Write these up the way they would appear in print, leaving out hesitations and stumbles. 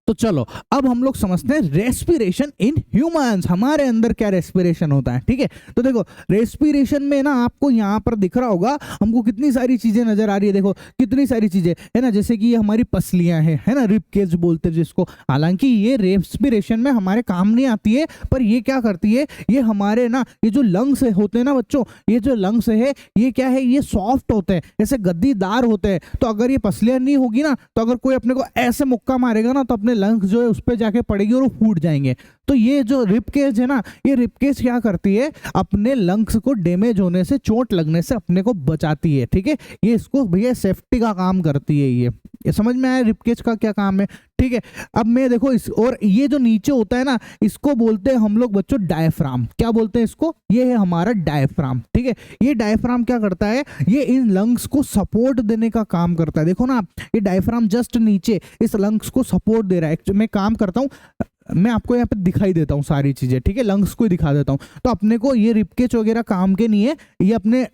तो चलो अब हम लोग समझते हैं रेस्पिरेशन इन ह्यूमंस, हमारे अंदर क्या रेस्पिरेशन होता है। ठीक है, तो देखो रेस्पिरेशन में ना आपको यहाँ पर दिख रहा होगा, हमको कितनी सारी चीजें नजर आ रही है, देखो कितनी सारी चीजें है ना, जैसे कि ये हमारी पसलियां हैं, है ना, रिब केज बोलते हैं जिसको। हालांकि ये रेस्पिरेशन में हमारे काम नहीं आती है, पर ये क्या करती है, ये हमारे ना ये जो लंग्स होते हैं ना बच्चों, ये जो लंग्स है ये क्या है, ये सॉफ्ट होते हैं, ऐसे गद्दीदार होते हैं। तो अगर ये पसलियां नहीं होगी ना, तो अगर कोई अपने को ऐसे मुक्का मारेगा ना, तो अपने लंग्स जो है उस पर जाके पड़ेगी और वो फूट जाएंगे। तो ये जो रिब केज है ना, ये रिब केज क्या करती है, अपने लंग्स को डैमेज होने से, चोट लगने से अपने को बचाती है। ठीक है, ये इसको भैया सेफ्टी का काम करती है। ये समझ में आया रिब केज का क्या काम है। ठीक है, अब मैं देखो इस, और ये जो नीचे होता है ना, इसको बोलते हैं हम लोग बच्चों डायफ्राम। क्या बोलते हैं इसको, ये है हमारा डायफ्राम। ठीक है, ये डायफ्राम क्या करता है, ये इन लंग्स को सपोर्ट देने का काम करता है। देखो ना, ये डायफ्राम जस्ट नीचे इस लंग्स को सपोर्ट दे रहा है। मैं काम करता हूँ, मैं आपको यहाँ पे दिखाई देता हूँ सारी चीजें। ठीक है, लंग्स को ही दिखा देता हूँ। तो अपने को ये रिबकेज वगैरह काम के नहीं है, ये अपने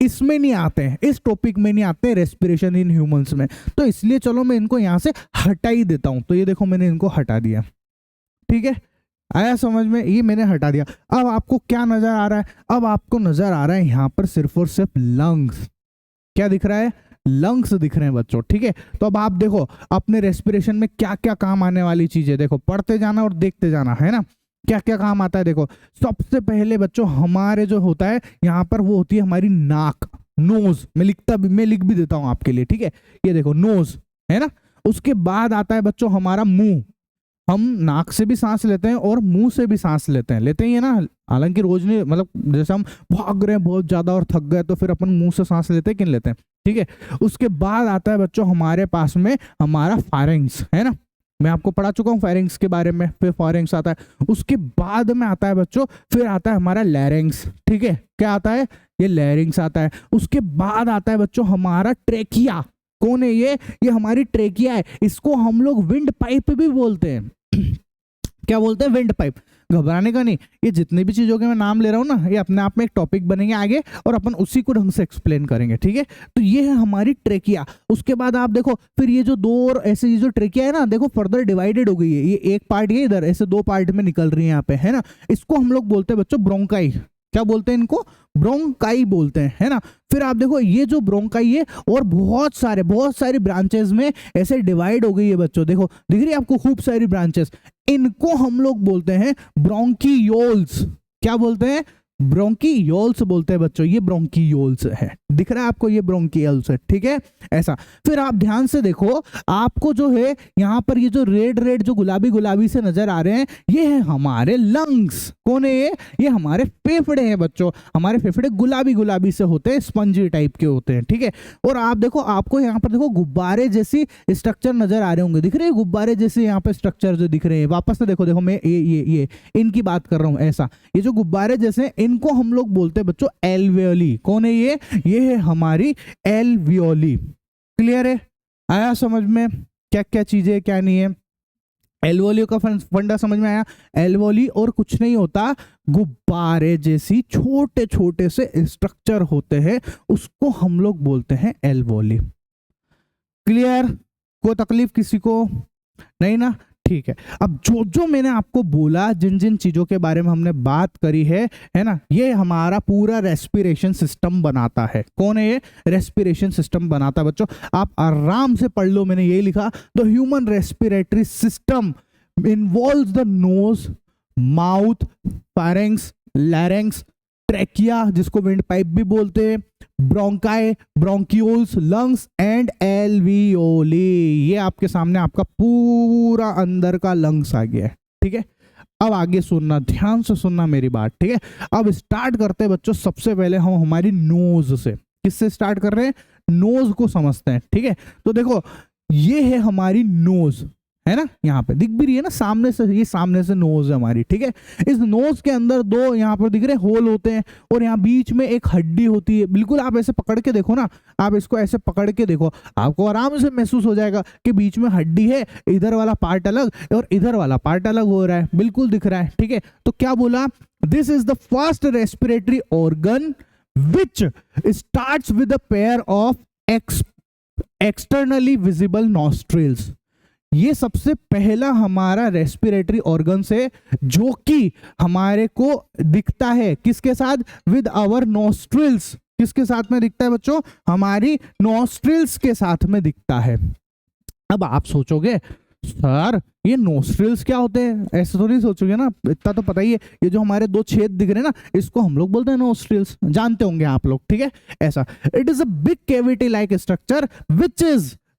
इसमें नहीं आते हैं, इस टॉपिक में नहीं आते हैं, रेस्पिरेशन इन ह्यूमंस में। तो इसलिए चलो मैं इनको यहाँ से हटा ही देता हूँ। तो ये देखो मैंने इनको हटा दिया। ठीक है, आया समझ में, ये मैंने हटा दिया। अब आपको क्या नजर आ रहा है, अब आपको नजर आ रहा है यहाँ पर सिर्फ और सिर्फ लंग्स। क्या दिख रहा है, लंग्स दिख रहे हैं बच्चों। ठीक है, तो अब आप देखो अपने रेस्पिरेशन में क्या क्या काम आने वाली चीजें, देखो पढ़ते जाना और देखते जाना, है ना, क्या क्या काम आता है। देखो सबसे पहले बच्चों हमारे जो होता है यहाँ पर, वो होती है हमारी नाक, नोज। मैं लिख भी देता हूँ आपके लिए। ठीक है, ये देखो नोज है ना। उसके बाद आता है बच्चों हमारा मुंह। हम नाक से भी सांस लेते हैं और मुंह से भी सांस लेते ही है ना। हालांकि रोज नहीं, मतलब जैसे हम भाग रहे हैं बहुत ज्यादा और थक गए, तो फिर अपन मुंह से सांस लेते हैं कि नहीं लेते हैं। ठीक है, उसके बाद आता है बच्चों हमारे पास में हमारा फायरिंग्स, है ना। मैं आपको पढ़ा चुका हूँ फायरिंग्स के बारे में। फिर फायरिंग्स आता है, उसके बाद में आता है बच्चों, फिर आता है हमारा लैरिंग्स। ठीक है, क्या आता है, ये लैरिंग्स आता है। उसके बाद आता है बच्चों हमारा ट्रेकिया। कौन है ये हमारी ट्रेकिया है। इसको हम लोग विंड पाइप भी बोलते हैं। क्या बोलते हैं, विंड पाइप। घबराने का नहीं, ये जितने भी चीजों के मैं नाम ले रहा हूँ ना, ये अपने आप में एक टॉपिक बनेंगे आगे, और अपन उसी को ढंग से एक्सप्लेन करेंगे। ठीक है, तो ये है हमारी ट्रेकिया। उसके बाद आप देखो फिर ये जो दो और ऐसे ये जो ट्रेकिया है ना, देखो फर्दर डिवाइडेड हो गई है। ये एक पार्ट ये इधर ऐसे दो पार्ट में निकल रही है यहाँ पे, है ना। इसको हम लोग बोलते हैं बच्चों ब्रोंकाई। क्या बोलते हैं इनको, ब्रोंकाई बोलते हैं, है ना। फिर आप देखो ये जो ब्रोंकाई है, और बहुत सारी ब्रांचेस में ऐसे डिवाइड हो गई है बच्चों। देखो दिख रही है आपको खूब सारी ब्रांचेस। इनको हम लोग बोलते हैं ब्रोंकियोल्स। क्या बोलते हैं, ब्रोंकियोल्स बोलते हैं बच्चों। ये ब्रोंकियोल्स है, दिख रहा है आपको, ये ब्रोंकियोल्स है। ठीक है, ऐसा। फिर आप ध्यान से देखो, आपको जो है यहाँ पर ये जो रेड जो गुलाबी से नजर आ रहे हैं, ये है हमारे लंग्स। कौन है ये हमारे फेफड़े हैं बच्चों। हमारे फेफड़े गुलाबी से होते हैं, स्पंजी टाइप के होते हैं। ठीक है, और आप देखो, आपको यहाँ पर देखो गुब्बारे जैसी स्ट्रक्चर नजर आ रहे होंगे, दिख रहे हैं गुब्बारे जैसे यहाँ पे स्ट्रक्चर जो दिख रहे हैं। वापस से देखो मैं ये इनकी बात कर रहा हूँ। ऐसा ये जो गुब्बारे जैसे, इनको हम लोग बोलते हैं बच्चों एल्वियोली। कौन है ये है हमारी एल्वियोली। क्लियर है, आया समझ में क्या क्या चीजें क्या नहीं है। एल्वियोली का फंडा समझ में आया। एल्वियोली और कुछ नहीं होता, गुब्बारे जैसी छोटे से स्ट्रक्चर होते हैं, उसको हम लोग बोलते हैं एल्वियोली। क्लियर, कोई तकलीफ किसी को नहीं ना। ठीक है, अब जो मैंने आपको बोला, जिन चीजों के बारे में हमने बात करी है ना, ये हमारा पूरा रेस्पिरेशन सिस्टम बनाता है। कौन है ये, रेस्पिरेशन सिस्टम बनाता है बच्चों। आप आराम से पढ़ लो, मैंने यही लिखा, the human respiratory system involves the nose, mouth, firings, लैरिंग्स, trachea जिसको विंड पाइप भी बोलते हैं, bronchi, bronchioles, lungs and alveoli. ये आपके सामने आपका पूरा अंदर का लंग्स आ गया है। ठीक है, अब आगे सुनना, ध्यान से सुनना मेरी बात। ठीक है, अब स्टार्ट करते हैं बच्चों। सबसे पहले हम हमारी नोज से, किससे स्टार्ट कर रहे हैं, नोज को समझते हैं। ठीक है, तो देखो ये है हमारी नोज, है ना, यहाँ पे दिख भी रही है ना सामने से, ये सामने से नोज है हमारी। ठीक है, इस नोज के अंदर दो यहाँ पर दिख रहे होल होते हैं, और यहाँ बीच में एक हड्डी होती है। बिल्कुल आप ऐसे पकड़ के देखो ना, आप इसको ऐसे पकड़ के देखो, आपको आराम से महसूस हो जाएगा कि बीच में हड्डी है, इधर वाला पार्ट अलग और इधर वाला पार्ट अलग हो रहा है, बिल्कुल दिख रहा है। ठीक है, तो क्या बोला, this is the first respiratory organ which starts with a pair of externally visible nostrils. ये सबसे पहला हमारा रेस्पिरेटरी ऑर्गन्स है जो कि हमारे को दिखता है किसके साथ, विद आवर नोस्ट्रिल्स। किसके साथ में दिखता है बच्चों, हमारी नोस्ट्रिल्स के साथ में दिखता है। अब आप सोचोगे सर ये नोस्ट्रिल्स क्या होते हैं, ऐसे तो नहीं सोचोगे ना, इतना तो पता ही है, ये जो हमारे दो छेद दिख रहे हैं ना, इसको हम लोग बोलते हैं नोस्ट्रिल्स, जानते होंगे आप लोग, ठीक है। ऐसा it is a big cavity like structure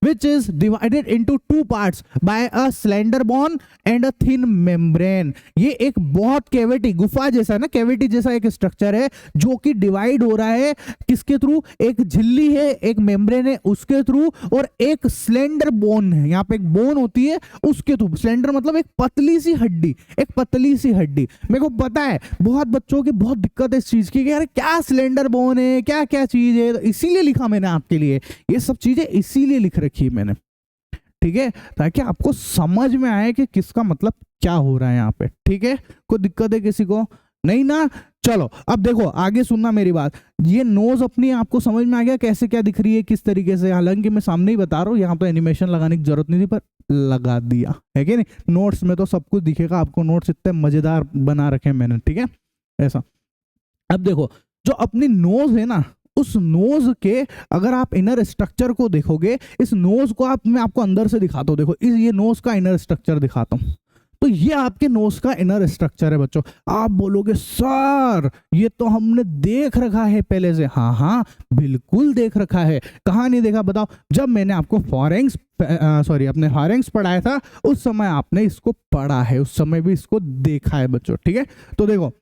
which is divided into two parts by a slender bone and a thin membrane। ये एक बहुत कैविटी, गुफा जैसा ना, कैविटी जैसा एक स्ट्रक्चर है जो कि डिवाइड हो रहा है किसके थ्रू, एक झिल्ली है, एक मेम्ब्रेन है उसके थ्रू, और एक स्लेंडर बोन है, यहाँ पे एक बोन होती है उसके थ्रू। स्लेंडर मतलब एक पतली सी हड्डी, एक पतली सी हड्डी। मेरे को पता है बहुत बच्चों की बहुत दिक्कत है इस चीज की कि यार क्या स्लेंडर बोन है, क्या क्या चीज है, तो इसीलिए लिखा मैंने आपके लिए, ये सब चीजें इसीलिए लिख रखी है मैंने, ठीक है, ताकि आपको समझ में आए कि किसका मतलब क्या हो रहा है यहाँ पे, ठीक है। कोई दिक्कत है किसी को, नहीं ना। चलो अब देखो आगे सुनना मेरी बात, ये नोज अपनी आपको समझ में आ गया कैसे क्या दिख रही है किस तरीके से, हालांकि मैं सामने ही बता रहा हूँ, यहाँ तो एनिमेशन लगाने की जरूरत नहीं थी पर लगा दिया है कि नहीं। नोट्स में तो सब कुछ दिखेगा आपको, नोट्स इतने मजेदार बना रखे हैं मैंने, ठीक है ऐसा। अब देखो जो अपनी नोज है ना, उस नोज के अगर आप इनर स्ट्रक्चर को देखोगे, इस नोज को मैं आपको अंदर से दिखाता हूँ, देखो ये नोज का इनर स्ट्रक्चर दिखाता हूँ, तो ये आपके नोज का इनर स्ट्रक्चर है बच्चों। आप बोलोगे सर ये तो हमने देख रखा है पहले से, हाँ हाँ बिल्कुल देख रखा है, कहाँ नहीं देखा बताओ, जब मैंने आपको अपने फारेंक्स पढ़ाया था उस समय आपने इसको पढ़ा है, उस समय भी इसको देखा है बच्चों, ठीक है। तो देखो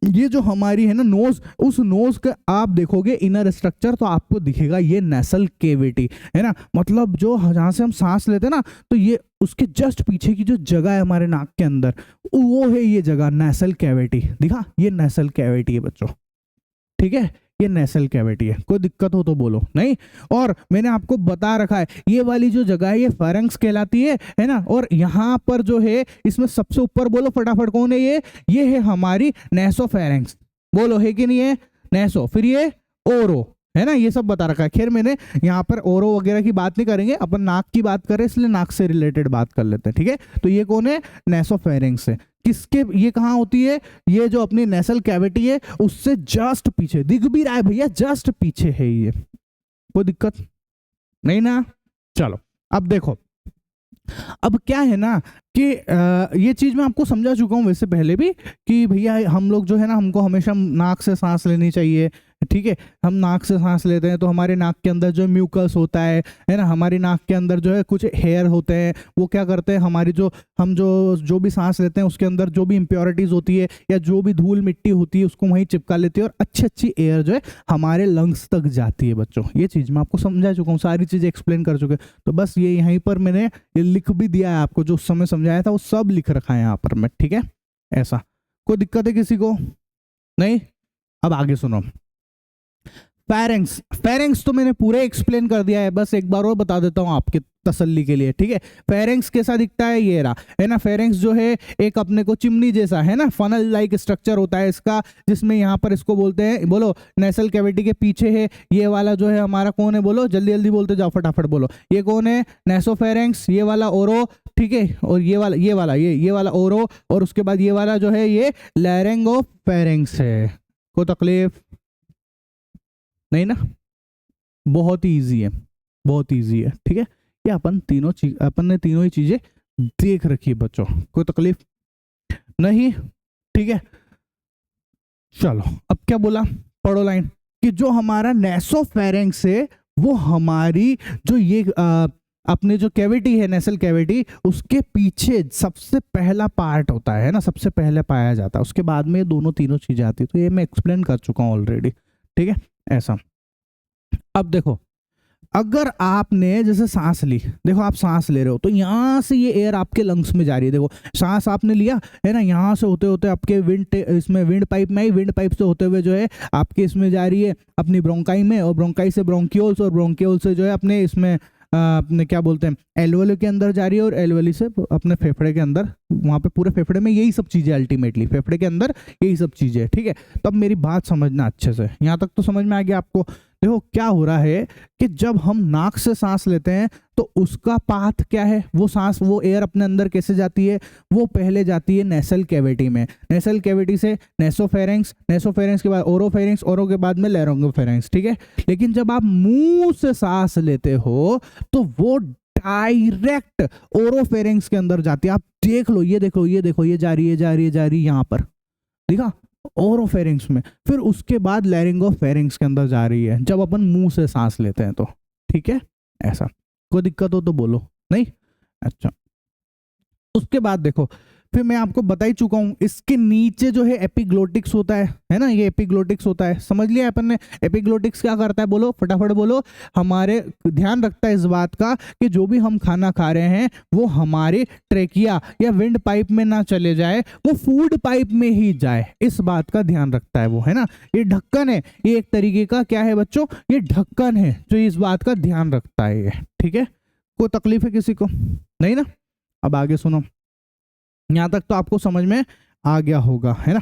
ये जो हमारी है ना नोज, उस नोज का आप देखोगे इनर स्ट्रक्चर तो आपको दिखेगा ये नेसल केविटी है ना, मतलब जो जहाँ से हम सांस लेते हैं ना, तो ये उसके जस्ट पीछे की जो जगह है हमारे नाक के अंदर, वो है ये जगह नेसल कैविटी, दिखा ये नेसल कैविटी है बच्चों, ठीक है, ये नेसल कैविटी है। कोई दिक्कत हो तो बोलो, नहीं। और मैंने आपको बता रखा है ये वाली जो जगह है ये फारंक्स कहलाती है ना, और यहाँ पर जो है इसमें सबसे ऊपर बोलो फटाफट कौन है, ये है हमारी नेसोफेरेंक्स, बोलो है कि नहीं है नेसो, फिर ये ओरो है ना, ये सब बता रखा है। खैर मैंने यहाँ पर ओरो वगैरह की बात नहीं करेंगे, अपन नाक की बात करें इसलिए नाक से रिलेटेड बात कर लेते हैं, ठीक है। तो ये कौन है, नेसोफेरेंक्स है। किसके, ये कहाँ होती है, ये जो अपनी नेसल कैविटी है उससे जस्ट पीछे, दिख भी रहा है भैया जस्ट पीछे है ये, कोई दिक्कत नहीं ना। चलो अब देखो, अब क्या है ना कि ये चीज मैं आपको समझा चुका हूँ वैसे पहले भी कि भैया हम लोग जो है ना, हमको हमेशा नाक से सांस लेनी चाहिए, ठीक है। हम नाक से सांस लेते हैं तो हमारे नाक के अंदर जो म्यूकस होता है ना, हमारी नाक के अंदर जो है कुछ हेयर होते हैं, वो क्या करते हैं हमारी हम जो भी सांस लेते हैं उसके अंदर जो भी इम्प्योरिटीज होती है या जो भी धूल मिट्टी होती है उसको वहीं चिपका लेती है और अच्छी एयर जो है हमारे लंग्स तक जाती है बच्चों। ये चीज़ मैं आपको समझा चुका हूँ, सारी चीज़ें एक्सप्लेन कर चुके, तो बस ये यहीं पर मैंने ये लिख भी दिया है आपको, जो उस समय समझाया था वो सब लिख रखा है यहाँ पर मैं, ठीक है ऐसा। कोई दिक्कत है किसी को, नहीं। अब आगे सुनो, फेरेंक्स तो मैंने पूरे एक्सप्लेन कर दिया है, बस एक बार और बता देता हूँ आपके तसल्ली के लिए, ठीक है। फेरेंक्स कैसा दिखता है, ये रहा है ना। फेरेंक्स जो है एक अपने को चिमनी जैसा है ना, फनल लाइक स्ट्रक्चर होता है इसका, जिसमें यहाँ पर इसको बोलते हैं, बोलो नेसल कैविटी के पीछे है ये वाला जो है हमारा कौन है, बोलो जल्दी जल्दी बोलते जाओ फटाफट बोलो, ये कौन है, नेसोफेरेंक्स, ये वाला ओरो, ठीक है, और ये वाला ओरो, और उसके बाद ये वाला जो है ये लैरिंगोफेरेंक्स है। कोई तकलीफ नहीं ना, बहुत ही ईजी है, बहुत ईजी है, ठीक है। ये अपन ने तीनों ही चीजें देख रखी है बच्चों, कोई तकलीफ नहीं, ठीक है। चलो अब क्या बोला, पढ़ो लाइन, कि जो हमारा नेसोफेरेंक्स है वो हमारी जो ये अपने जो कैविटी है नेसल कैविटी, उसके पीछे सबसे पहला पार्ट होता है ना, सबसे पहले पाया जाता है, उसके बाद में दोनों तीनों चीजें आती है, तो ये मैं एक्सप्लेन कर चुका हूँ ऑलरेडी, ठीक है ऐसा। अब देखो अगर आपने जैसे सांस ली, देखो आप सांस ले रहे हो तो यहाँ से ये एयर आपके लंग्स में जा रही है, देखो सांस आपने लिया है ना, यहाँ से होते होते आपके विंड पाइप में आई, विंड पाइप से होते हुए जो है आपके इसमें जा रही है अपनी ब्रोंकाई में, और ब्रोंकाई से ब्रोंकियोल्स, और ब्रोंकियोल से जो है अपने इसमें अपने क्या बोलते हैं एल्वेली के अंदर जा रही है, और एल्वेली से अपने फेफड़े के अंदर, वहाँ पे पूरे फेफड़े में यही सब चीज़ें, अल्टीमेटली फेफड़े के अंदर यही सब चीज़ें, ठीक है। तो अब मेरी बात समझना अच्छे से, यहाँ तक तो समझ में आ गया आपको। देखो क्या हो रहा है कि जब हम नाक से सांस लेते हैं तो उसका पाथ क्या है, वो सांस, वो एयर अपने अंदर कैसे जाती है, वो पहले जाती है नेसल कैविटी में, नेसल कैविटी से नेसोफेरेंक्स, नेसोफेरेंक्स के बाद ओरोफेरेंक्स, ओरो के बाद में लैरिंगोफेरेंक्स, ठीक है। लेकिन जब आप मुंह से सांस लेते हो तो वो डायरेक्ट ओरोफेरेंक्स के अंदर जाती है। आप देख लो, ये देखो, ये देखो, ये जा रही है, जा रही है, जा रही है, यहाँ पर देखा, ओरोफेरिंक्स में, फिर उसके बाद लैरिंगोफेरिंक्स के अंदर जा रही है जब अपन मुंह से सांस लेते हैं तो, ठीक है। ऐसा कोई दिक्कत हो तो बोलो, नहीं? अच्छा, उसके बाद देखो, फिर मैं आपको बता ही चुका हूं, इसके नीचे जो है एपिग्लोटिक्स होता है ना, ये एपिग्लोटिक्स होता है, समझ लिया अपन ने। एपिग्लोटिक्स क्या करता है, बोलो फटाफट बोलो। हमारे ध्यान रखता है इस बात का कि जो भी हम खाना खा रहे हैं वो हमारे ट्रेकिया या विंड पाइप में ना चले जाए, वो फूड पाइप में ही जाए, इस बात का ध्यान रखता है वो, है ना। ये ढक्कन है, ये एक तरीके का क्या है बच्चों, ये ढक्कन है जो इस बात का ध्यान रखता है ये, ठीक है। कोई तकलीफ है किसी को? नहीं ना? अब आगे सुनो, यहां तक तो आपको समझ में आ गया होगा, है ना।